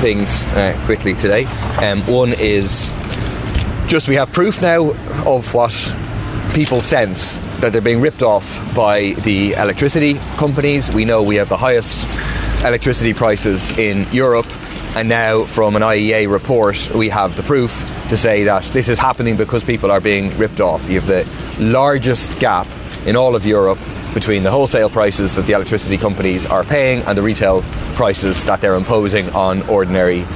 things quickly today. One is just we have proof now of what people sense, that they're being ripped off by the electricity companies. We know we have the highest electricity prices in Europe, and now from an IEA report we have the proof to say that this is happening because people are being ripped off. You have the largest gap in all of Europe between the wholesale prices that the electricity companies are paying and the retail prices that they're imposing on ordinary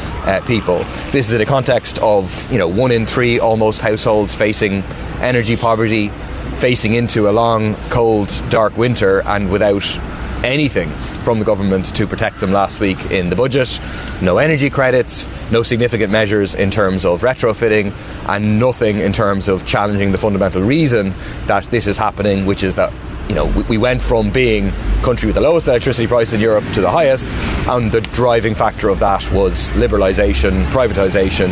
people. This is in a context of 1 in 3 almost households facing energy poverty, facing into a long, cold, dark winter, and without anything from the government to protect them last week in the budget. No energy credits, no significant measures in terms of retrofitting, and nothing in terms of challenging the fundamental reason that this is happening, which is that we went from being a country with the lowest electricity price in Europe to the highest, and the driving factor of that was liberalisation, privatisation,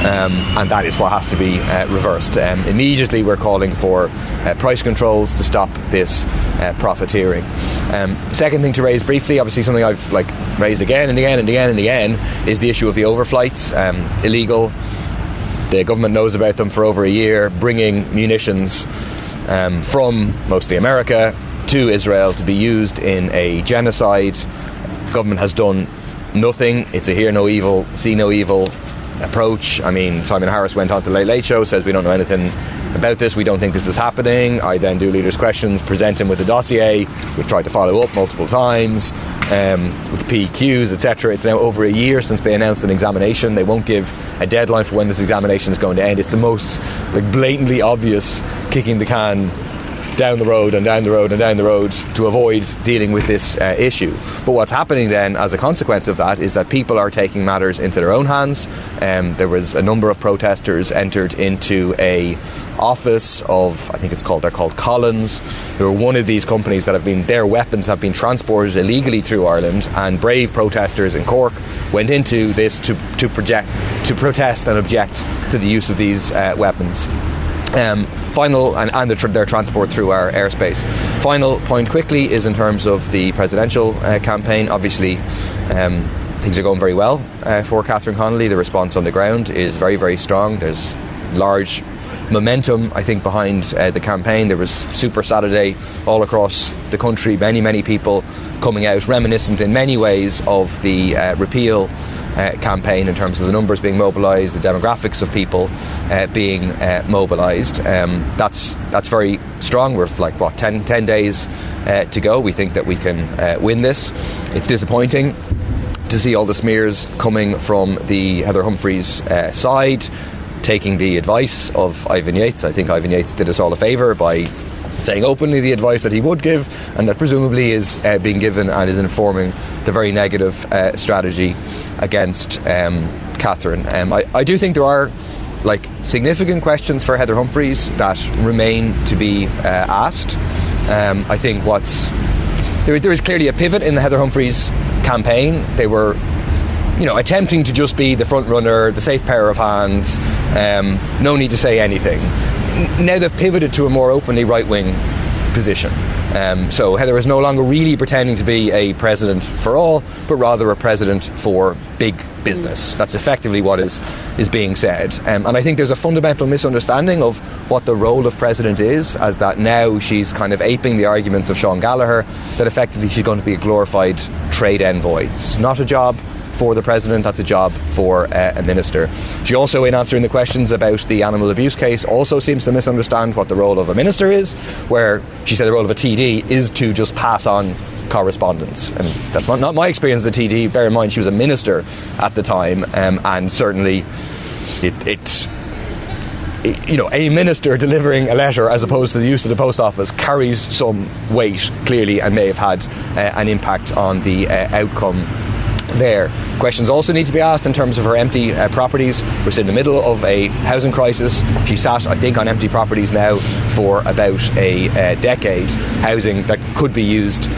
and that is what has to be reversed. Immediately we're calling for price controls to stop this profiteering. Second thing to raise briefly, obviously something I've raised again and again and again and again, is the issue of the overflights. Illegal. The government knows about them for over a year, bringing munitions from mostly America to Israel to be used in a genocide. The government has done nothing. It's a hear no evil, see no evil approach. I mean, Simon Harris went on to the Late Late Show, says we don't know anything about this, we don't think this is happening. I then do leaders' questions, present him with a dossier. We've tried to follow up multiple times with PQs, etc. It's now over a year since they announced an examination. They won't give a deadline for when this examination is going to end. It's the most blatantly obvious kicking the can down the road and down the road and down the road to avoid dealing with this issue. But what's happening then as a consequence of that is that people are taking matters into their own hands. There was a number of protesters entered into a office of, I think they're called Collins. They were one of these companies that their weapons have been transported illegally through Ireland, and brave protesters in Cork went into this to protest and object to the use of these weapons. Their transport through our airspace. Final point quickly is in terms of the presidential campaign. Obviously, things are going very well for Catherine Connolly. The response on the ground is very, very strong. There's large momentum, I think, behind the campaign. There was Super Saturday all across the country. Many, many people coming out, reminiscent in many ways of the repeal campaign in terms of the numbers being mobilised, the demographics of people being mobilised. That's very strong. We're 10 days to go. We think that we can win this. It's disappointing to see all the smears coming from the Heather Humphreys side, taking the advice of Ivan Yates. I think Ivan Yates did us all a favour by saying openly the advice that he would give, and that presumably is being given and is informing the very negative strategy against Catherine. I do think there are significant questions for Heather Humphreys that remain to be asked. I think there is clearly a pivot in the Heather Humphreys campaign. They were attempting to just be the front runner, the safe pair of hands, no need to say anything. Now they've pivoted to a more openly right-wing position. So Heather is no longer really pretending to be a president for all, but rather a president for big business. That's effectively what is being said. And I think there's a fundamental misunderstanding of what the role of president is, as that now she's kind of aping the arguments of Sean Gallagher, that effectively she's going to be a glorified trade envoy. It's not a job for the president, that's a job for a minister. She also, in answering the questions about the animal abuse case, also seems to misunderstand what the role of a minister is, where she said the role of a TD is to just pass on correspondence. And that's not my experience as a TD. Bear in mind she was a minister at the time, and certainly a minister delivering a letter as opposed to the use of the post office carries some weight, clearly, and may have had an impact on the outcome there. Questions also need to be asked in terms of her empty properties. We're still in the middle of a housing crisis. She sat, I think, on empty properties now for about a decade, housing that could be used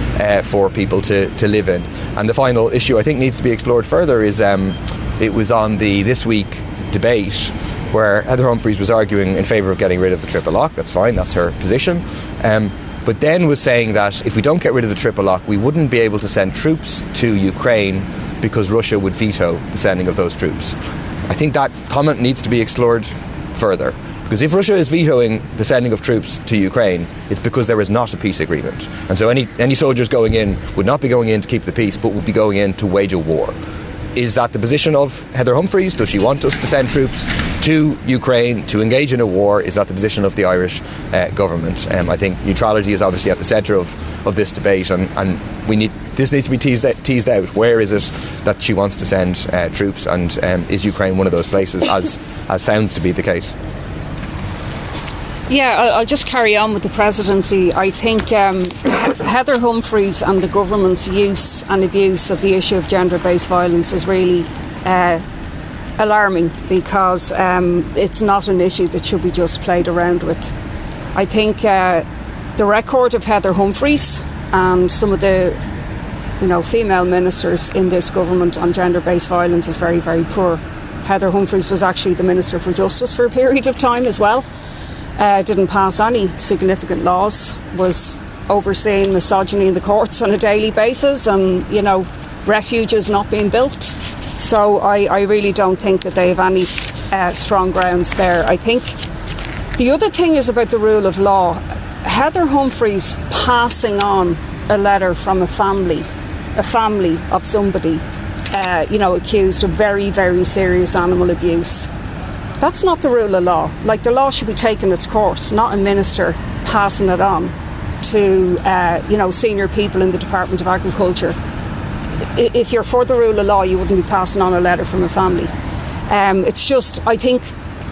for people to live in. And the final issue I think needs to be explored further is it was on the This Week debate where Heather Humphreys was arguing in favour of getting rid of the triple lock. That's fine, that's her position. But then was saying that if we don't get rid of the triple lock, we wouldn't be able to send troops to Ukraine because Russia would veto the sending of those troops. I think that comment needs to be explored further. Because if Russia is vetoing the sending of troops to Ukraine, it's because there is not a peace agreement. And so any soldiers going in would not be going in to keep the peace, but would be going in to wage a war. Is that the position of Heather Humphreys? Does she want us to send troops to Ukraine to engage in a war? Is that the position of the Irish government? I think neutrality is obviously at the centre of this debate, and this needs to be teased out. Where is it that she wants to send troops, and is Ukraine one of those places, as sounds to be the case? Yeah, I'll just carry on with the presidency. I think Heather Humphreys and the government's use and abuse of the issue of gender-based violence is really alarming, because it's not an issue that should be just played around with. I think the record of Heather Humphreys and some of the female ministers in this government on gender-based violence is very, very poor. Heather Humphreys was actually the Minister for Justice for a period of time as well. Didn't pass any significant laws, was overseeing misogyny in the courts on a daily basis, and, refuges not being built. So I really don't think that they have any strong grounds there. I think the other thing is about the rule of law. Heather Humphreys passing on a letter from a family of somebody, accused of very, very serious animal abuse. That's not the rule of law. Like, the law should be taking its course, not a minister passing it on to, senior people in the Department of Agriculture. If you're for the rule of law, you wouldn't be passing on a letter from a family. It's just, I think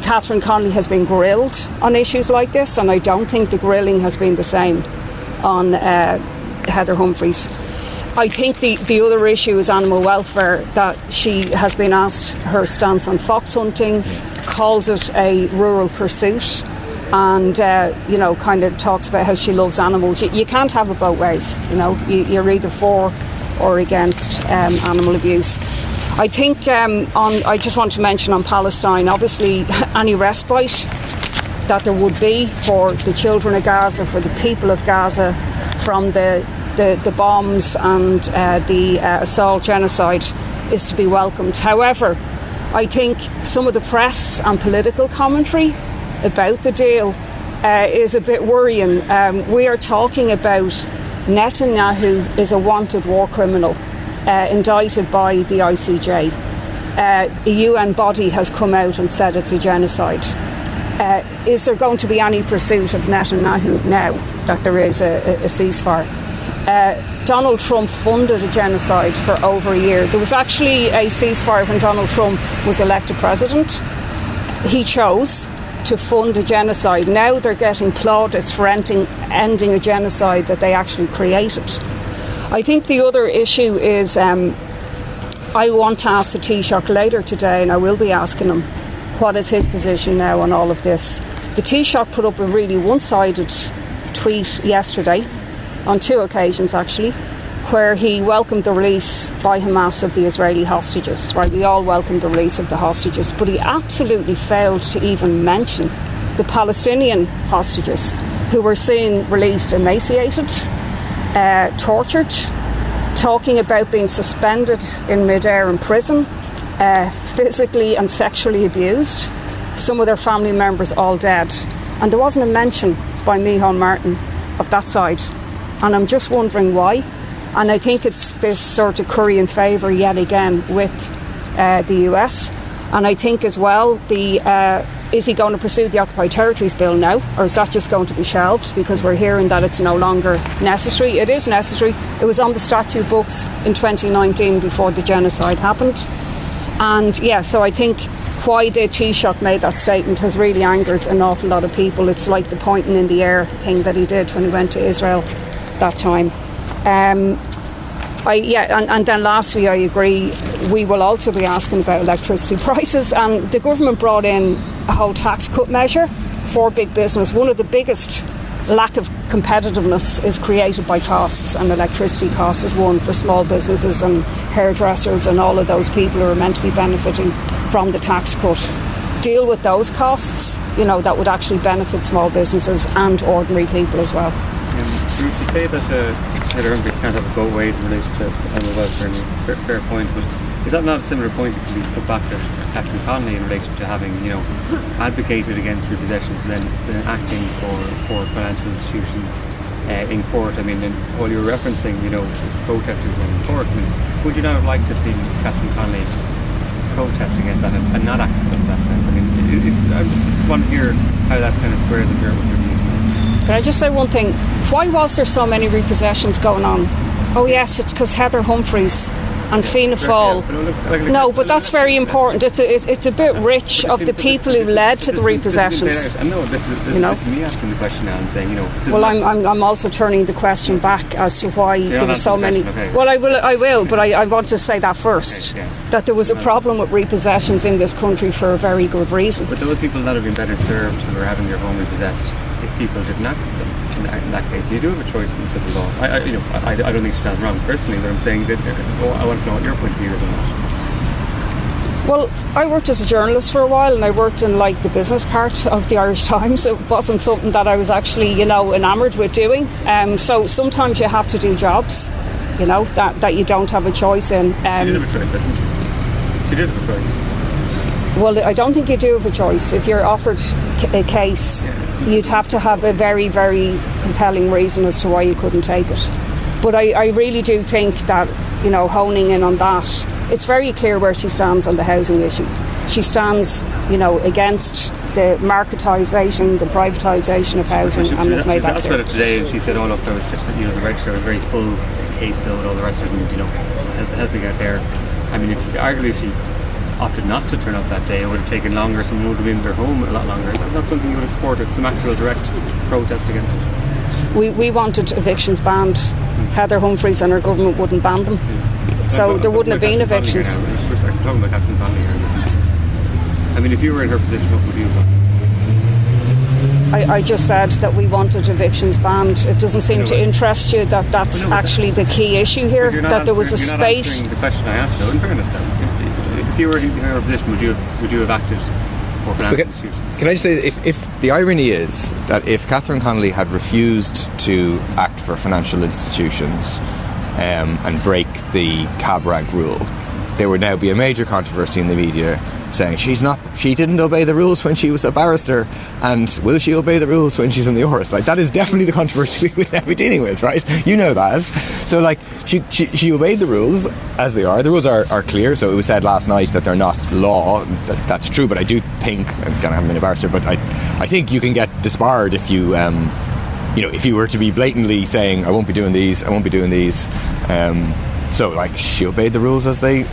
Catherine Connolly has been grilled on issues like this, and I don't think the grilling has been the same on Heather Humphreys. I think the other issue is animal welfare, that she has been asked her stance on fox hunting, calls it a rural pursuit, and kind of talks about how she loves animals. You can't have it both ways. You're either for or against animal abuse. I think I just want to mention on Palestine, obviously any respite that there would be for the children of Gaza, for the people of Gaza, from the bombs and the assault genocide is to be welcomed. However, I think some of the press and political commentary about the deal is a bit worrying. We are talking about Netanyahu is a wanted war criminal, indicted by the ICJ. A UN body has come out and said it's a genocide. Is there going to be any pursuit of Netanyahu now that there is a ceasefire? Donald Trump funded a genocide for over a year. There was actually a ceasefire when Donald Trump was elected president. He chose to fund a genocide. Now they're getting plaudits for ending a genocide that they actually created. I think the other issue is, I want to ask the Taoiseach later today, and I will be asking him, what is his position now on all of this? The Taoiseach put up a really one-sided tweet yesterday, on two occasions actually, where he welcomed the release by Hamas of the Israeli hostages. Right, we all welcomed the release of the hostages, but he absolutely failed to even mention the Palestinian hostages, who were seen released emaciated, tortured, talking about being suspended in midair in prison, physically and sexually abused, some of their family members all dead. And there wasn't a mention by Micheál Martin of that side. And I'm just wondering why. And I think it's this sort of curry in favour yet again with the US. And I think as well, is he going to pursue the Occupied Territories Bill now? Or is that just going to be shelved because we're hearing that it's no longer necessary? It is necessary. It was on the statute books in 2019 before the genocide happened. And so I think why the Taoiseach made that statement has really angered an awful lot of people. It's like the pointing in the air thing that he did when he went to Israel that time. And then lastly, I agree, we will also be asking about electricity prices, and the government brought in a whole tax cut measure for big business. One of the biggest lack of competitiveness is created by costs, and electricity costs is one for small businesses and hairdressers and all of those people who are meant to be benefiting from the tax cut. Deal with those costs, that would actually benefit small businesses and ordinary people as well. You say that Heather Humphreys can't have it both ways in relation to animal welfare, and fair point, but Is that not a similar point that can be put back to Catherine Connolly in relation to having, advocated against repossessions, but then acting for financial institutions in court? I mean, and while you were referencing, protesters in court, would you not have liked to have seen Catherine Connolly protest against that and not act in that sense? I mean, I just want to hear how that kind of squares with your views on this. Can I just say one thing? Why was there so many repossessions going on? Oh yes, it's because Heather Humphreys and Fianna Fáil. No, but that's very important. It's a bit rich of the people who led to the repossessions. I know this is me asking the question now. I'm saying, Well, I'm also turning the question back as to why there were so many. Okay. Well, I will, but I want to say that first. Okay, yeah. That there was a problem with repossessions in this country for a very good reason. But those people that have been better served who are having their home repossessed, if people didn't act with them. In that case, you do have a choice in civil law. I don't think she's done wrong personally, but I'm saying that I want to know what your point of view is on that. Well, I worked as a journalist for a while, and I worked in the business part of the Irish Times. It wasn't something that I was actually enamoured with doing. So sometimes you have to do jobs, that you don't have a choice in. She did have a choice, didn't she? She did have a choice. Well, I don't think you do have a choice. If you're offered a case, you'd have to have a very, very compelling reason as to why you couldn't take it. But I really do think that, honing in on that, it's very clear where she stands on the housing issue. She stands, against the marketisation, the privatisation of housing, and has made that clear. She asked about it today, and she said, "Oh look, the register was very full, caseload, all the rest of it, and helping out there." I mean, if she opted not to turn up that day, it would have taken longer. Someone would have been in their home a lot longer. That's something you would have supported. Some actual direct protest against it. We wanted evictions banned. Heather Humphreys and her government wouldn't ban them. So there wouldn't have been evictions. We're talking about Catherine Connolly here in this instance. I mean, if you were in her position, what would you have done? I just said that we wanted evictions banned. It doesn't seem to interest you that that's actually the key issue here, that there was a space. You're not answering the question I asked you, in fairness then. If you were in her position, would you have acted for financial institutions? Can I just say, if the irony is that if Catherine Connolly had refused to act for financial institutions and break the cab rank rule, there would now be a major controversy in the media saying she didn't obey the rules when she was a barrister, and will she obey the rules when she's in the Oireas? That is definitely the controversy we would now be dealing with, right? You know that. So she obeyed the rules as they are. The rules are clear. So it was said last night that they're not law. That's true, but I do think, again, I haven't been a barrister, but I think you can get disbarred if you if you were to be blatantly saying, I won't be doing these. So she obeyed the rules as they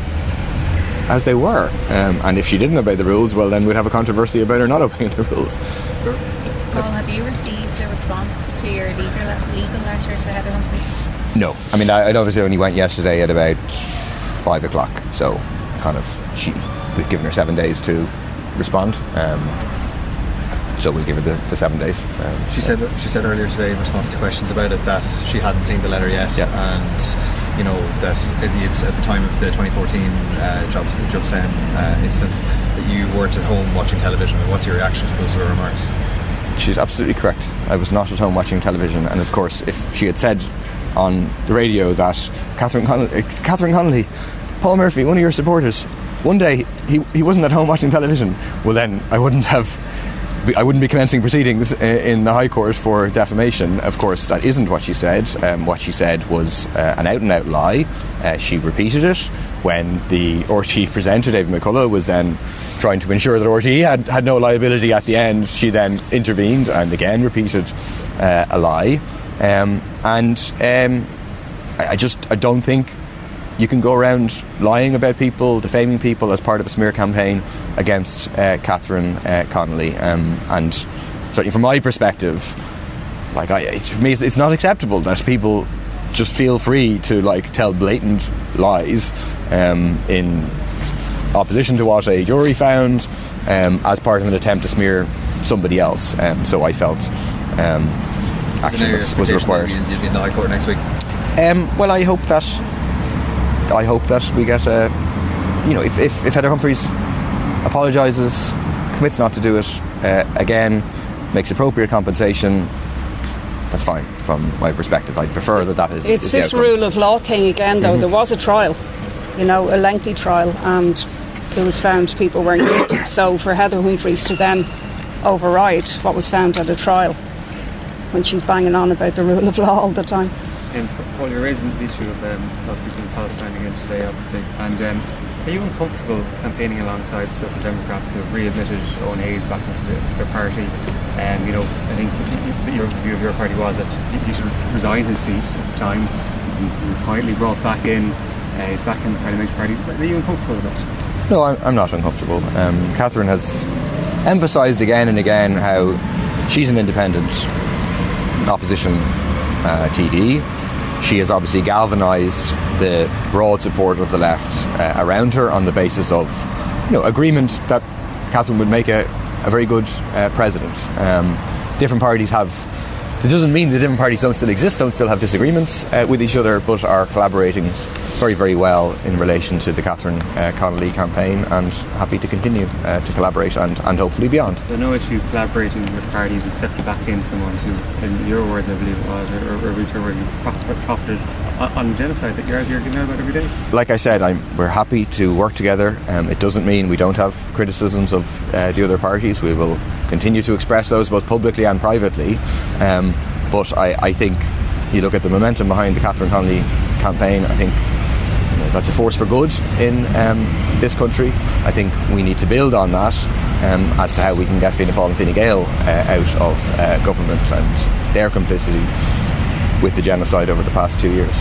were, and if she didn't obey the rules, well, then we'd have a controversy about her not obeying the rules. Paul, have you received a response to your legal letter to Heather Humphreys? No, I mean, I obviously only went yesterday at about 5 o'clock, so we've given her 7 days to respond. So we'll give her the 7 days. She said earlier today in response to questions about it that she hadn't seen the letter yet, and that it's at the time of the 2014 Jobstown incident that you weren't at home watching television. What's your reaction to those sort of remarks? She's absolutely correct. I was not at home watching television, and of course, if she had said on the radio that Catherine Connolly, Paul Murphy, one of your supporters, one day he wasn't at home watching television, well then I wouldn't be commencing proceedings in the High Court for defamation. Of course, that isn't what she said. What she said was an out-and-out lie. She repeated it when the RT presenter, David McCullough, was then trying to ensure that RT had no liability at the end. She then intervened and again repeated a lie. I don't think you can go around lying about people, defaming people as part of a smear campaign against Catherine Connolly. And certainly from my perspective, for me, it's not acceptable that people just feel free to tell blatant lies in opposition to what a jury found as part of an attempt to smear somebody else. So I felt action was required. You'll be in the High Court next week? Well, I hope that we get if Heather Humphreys apologises, commits not to do it again, makes appropriate compensation, that's fine from my perspective. I'd prefer that is. It's this rule of law thing again, though. Mm-hmm. There was a trial. a lengthy trial, and it was found people weren't guilty. So for Heather Humphreys to then override what was found at a trial, when she's banging on about the rule of law all the time. And Paul, you're raising the issue of people in Palestine again today, obviously. And are you uncomfortable campaigning alongside Social Democrats who have readmitted Owen Hayes back into their party? And I think your view of your party was that he should resign his seat at the time. He was quietly brought back in. He's back in the Parliamentary Party. Are you uncomfortable with that? No, I'm not uncomfortable. Catherine has emphasised again and again how she's an independent opposition TD. She has obviously galvanised the broad support of the left around her on the basis of agreement that Catherine would make a very good president. Different parties have. It doesn't mean that different parties don't still exist, don't still have disagreements with each other, but are collaborating very, very well in relation to the Catherine Connolly campaign, and happy to continue to collaborate and hopefully beyond. So no issue collaborating with parties except to back in someone who, in your words I believe it was, or with your words, you profited on genocide that you're getting out about every day. Like I said, we're happy to work together. It doesn't mean we don't have criticisms of the other parties. We will continue to express those both publicly and privately. But I think you look at the momentum behind the Catherine Connolly campaign, I think that's a force for good in this country. I think we need to build on that as to how we can get Fianna Fáil and Fine Gael out of government and their complicity with the genocide over the past 2 years.